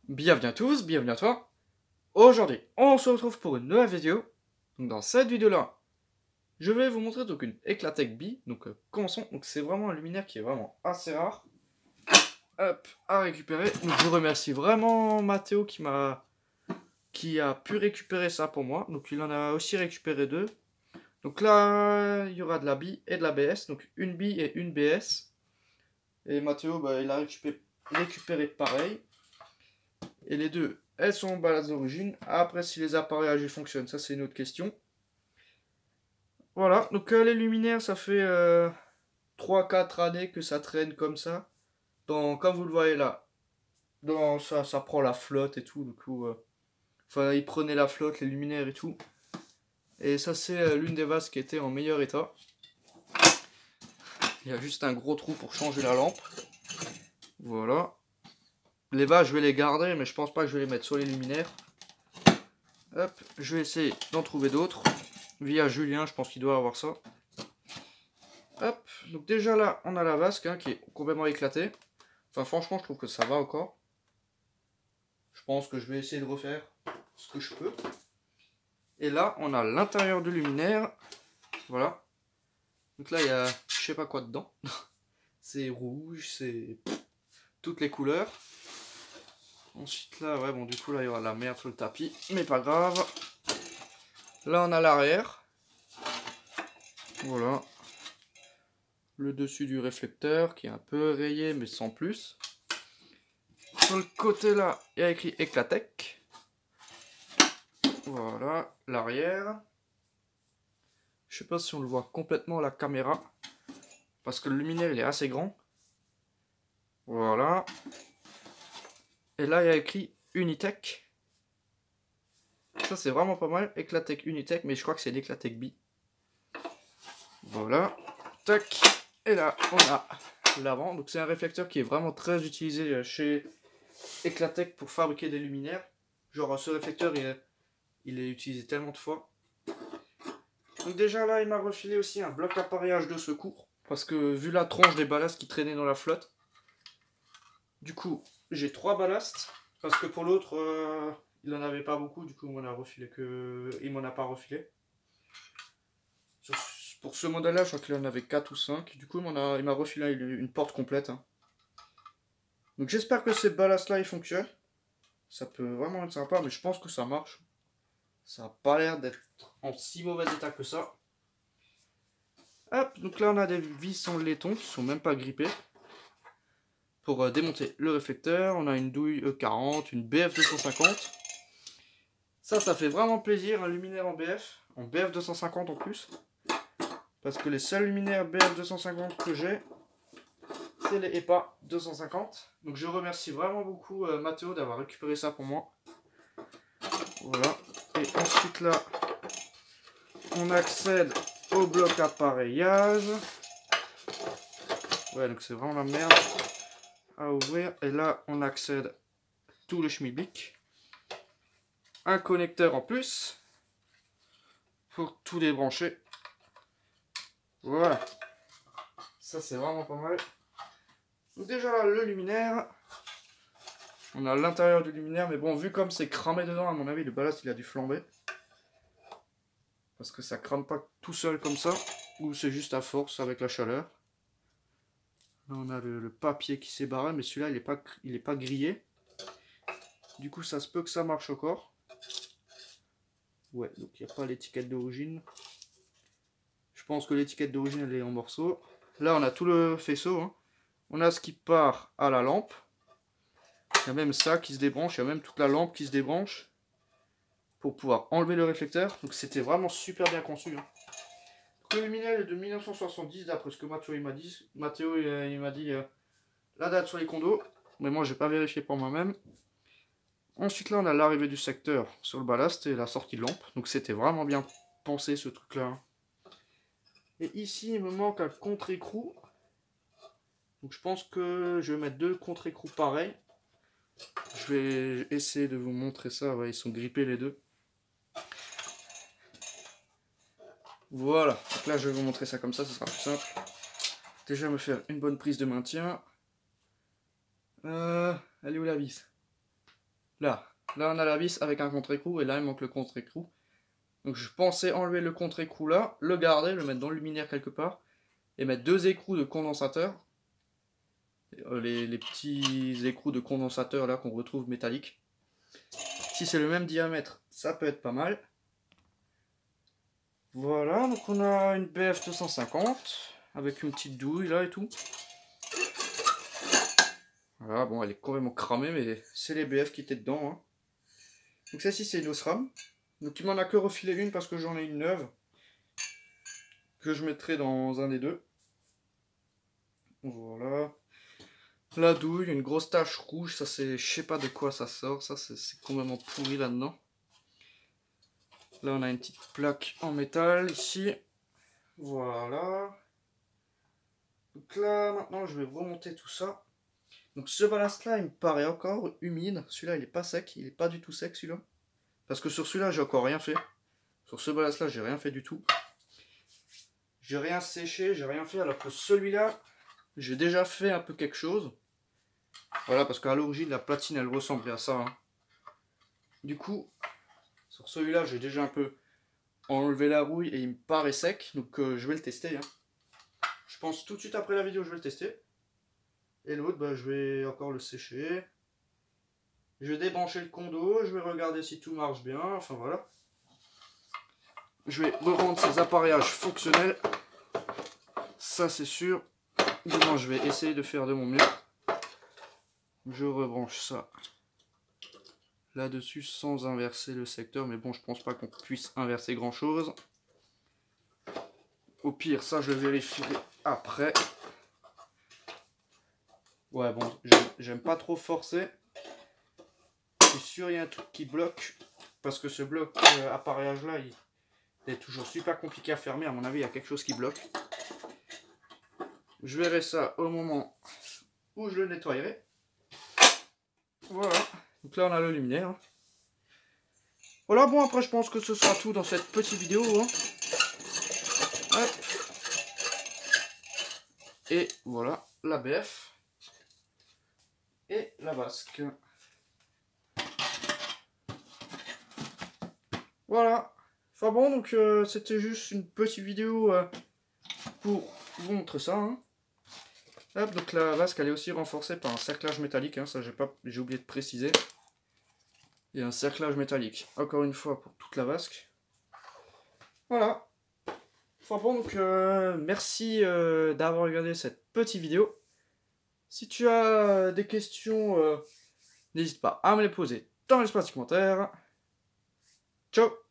Bienvenue à tous, bienvenue à toi. Aujourd'hui, on se retrouve pour une nouvelle vidéo. Donc dans cette vidéo-là, je vais vous montrer donc une Eclatec B. Donc commençons. Donc c'est vraiment un luminaire qui est vraiment assez rare. Hop, à récupérer. Donc je remercie vraiment Mathéo qui a pu récupérer ça pour moi. Donc il en a aussi récupéré deux. Donc là, il y aura de la B et de la BS. Donc une B et une BS. Et Mathéo, il a récupéré pareil. Et les deux, elles sont en balade d'origine. Après, si les appareillages fonctionnent, ça c'est une autre question. Voilà, donc les luminaires, ça fait 3-4 années que ça traîne comme ça. Comme vous le voyez là, ça prend la flotte et tout. Du coup, enfin, ils prenaient la flotte, les luminaires et tout. Et ça, c'est l'une des vases qui était en meilleur état. Il y a juste un gros trou pour changer la lampe. Voilà. Les vases, je vais les garder, mais je pense pas que je vais les mettre sur les luminaires. Hop, je vais essayer d'en trouver d'autres. Via Julien, je pense qu'il doit avoir ça. Hop, donc déjà là, on a la vasque qui est complètement éclatée. Enfin, franchement, je trouve que ça va encore. Je pense que je vais essayer de refaire ce que je peux. Et là, on a l'intérieur du luminaire. Voilà. Donc là, il y a je sais pas quoi dedans. C'est rouge, c'est toutes les couleurs. Ensuite là, ouais, bon, du coup, là, il y aura de la merde sur le tapis. Mais pas grave. Là, on a l'arrière. Voilà. Le dessus du réflecteur qui est un peu rayé, mais sans plus. Sur le côté là, il y a écrit Eclatec. Voilà, l'arrière. Je sais pas si on le voit complètement à la caméra. Parce que le luminaire il est assez grand. Voilà. Et là il y a écrit Unitec. Ça c'est vraiment pas mal. Eclatec Unitec, mais je crois que c'est l'Eclatec B. Voilà. Tac. Et là on a l'avant. Donc c'est un réflecteur qui est vraiment très utilisé chez Eclatec pour fabriquer des luminaires. Genre ce réflecteur il est utilisé tellement de fois. Donc déjà là il m'a refilé aussi un bloc appareillage de secours. Parce que vu la tronche des ballasts qui traînaient dans la flotte. Du coup j'ai 3 ballasts. Parce que pour l'autre il en avait pas beaucoup. Du coup il m'en a pas refilé. Pour ce modèle là je crois qu'il en avait 4 ou 5. Du coup il m'a refilé une porte complète. Donc j'espère que ces ballasts là ils fonctionnent. Ça peut vraiment être sympa, mais je pense que ça marche. Ça n'a pas l'air d'être en si mauvais état que ça. Hop, donc là on a des vis en laiton qui sont même pas grippées. Pour démonter le réflecteur, on a une douille E40, une BF250. Ça fait vraiment plaisir, un luminaire en BF250 en plus. Parce que les seuls luminaires BF250 que j'ai, c'est les EPA 250. Donc je remercie vraiment beaucoup Mathéo d'avoir récupéré ça pour moi. Voilà. Et ensuite là, on accède au bloc appareillage. Ouais, donc c'est vraiment la merde à ouvrir. Et là, on accède tout le schmilblick. Un connecteur en plus pour tout débrancher. Voilà. Ça, c'est vraiment pas mal. Donc déjà là, le luminaire. On a l'intérieur du luminaire, mais bon, vu comme c'est cramé dedans, à mon avis, le ballast, il a dû flamber. Parce que ça crame pas tout seul comme ça, ou c'est juste à force avec la chaleur. Là, on a le papier qui s'est barré, mais celui-là, il est pas grillé. Du coup, ça se peut que ça marche encore. Ouais, donc il n'y a pas l'étiquette d'origine. Je pense que l'étiquette d'origine, elle est en morceaux. Là, on a tout le faisceau. On a ce qui part à la lampe. Il y a même ça qui se débranche. Il y a même toute la lampe qui se débranche. Pour pouvoir enlever le réflecteur. Donc c'était vraiment super bien conçu. Le luminaire est de 1970, d'après ce que Mathéo m'a dit. Mathéo il m'a dit la date sur les condos. Mais moi, j'ai pas vérifié pour moi-même. Ensuite, là, on a l'arrivée du secteur sur le ballast et la sortie de lampe. Donc c'était vraiment bien pensé ce truc-là. Et ici, il me manque un contre-écrou. Donc je pense que je vais mettre 2 contre-écrous pareils. Je vais essayer de vous montrer ça. Ouais, ils sont grippés les deux. Voilà. Donc là, je vais vous montrer ça comme ça, ce sera plus simple. Déjà, me faire une bonne prise de maintien. Elle est où la vis? Là on a la vis avec un contre-écrou et là il manque le contre-écrou. Donc je pensais enlever le contre-écrou là, le garder, le mettre dans le luminaire quelque part et mettre 2 écrous de condensateur. Les petits écrous de condensateur là qu'on retrouve métalliques. Si c'est le même diamètre, ça peut être pas mal. Voilà, donc on a une BF 250 avec une petite douille là et tout. Voilà, bon, elle est complètement cramée, mais c'est les BF qui étaient dedans. Hein. Donc celle-ci, c'est une Osram. Donc il m'en a que refilé une parce que j'en ai une neuve que je mettrai dans un des deux. Voilà. La douille, une grosse tache rouge, ça c'est, je sais pas de quoi ça sort, ça c'est complètement pourri là-dedans. Là on a une petite plaque en métal ici. Voilà. Donc là maintenant je vais remonter tout ça. Donc ce ballast là il me paraît encore humide. Celui-là il est pas sec, il est pas du tout sec celui-là. Parce que sur celui-là j'ai encore rien fait. Sur ce ballast là j'ai rien fait du tout. J'ai rien séché, j'ai rien fait, alors que celui-là j'ai déjà fait un peu quelque chose. Voilà, parce qu'à l'origine la platine elle ressemblait à ça. Hein. Du coup, sur celui-là j'ai déjà un peu enlevé la rouille et il me paraît sec. Donc je vais le tester. Hein. Je pense tout de suite après la vidéo je vais le tester. Et l'autre, bah, je vais encore le sécher. Je vais débrancher le condo, je vais regarder si tout marche bien, enfin voilà. Je vais rendre ces appareillages fonctionnels. Ça c'est sûr. Demain je vais essayer de faire de mon mieux. Je rebranche ça là-dessus sans inverser le secteur. Mais bon, je pense pas qu'on puisse inverser grand chose. Au pire, ça je le vérifierai après. Ouais bon, j'aime pas trop forcer. Je suis sûr il y a un truc qui bloque. Parce que ce bloc appareillage là, il est toujours super compliqué à fermer. À mon avis, il y a quelque chose qui bloque. Je verrai ça au moment où je le nettoyerai. Voilà. Donc là, on a le luminaire. Voilà, bon, après, je pense que ce sera tout dans cette petite vidéo. Hein. Hop. Et voilà, la BF. Et la vasque. Voilà. Enfin bon, donc c'était juste une petite vidéo pour vous montrer ça. Hein. Hop, donc la vasque elle est aussi renforcée par un cerclage métallique, hein, ça j'ai oublié de préciser. Il y a un cerclage métallique, encore une fois pour toute la vasque. Voilà. Enfin bon, donc merci d'avoir regardé cette petite vidéo. Si tu as des questions, n'hésite pas à me les poser dans l'espace du commentaire. Ciao!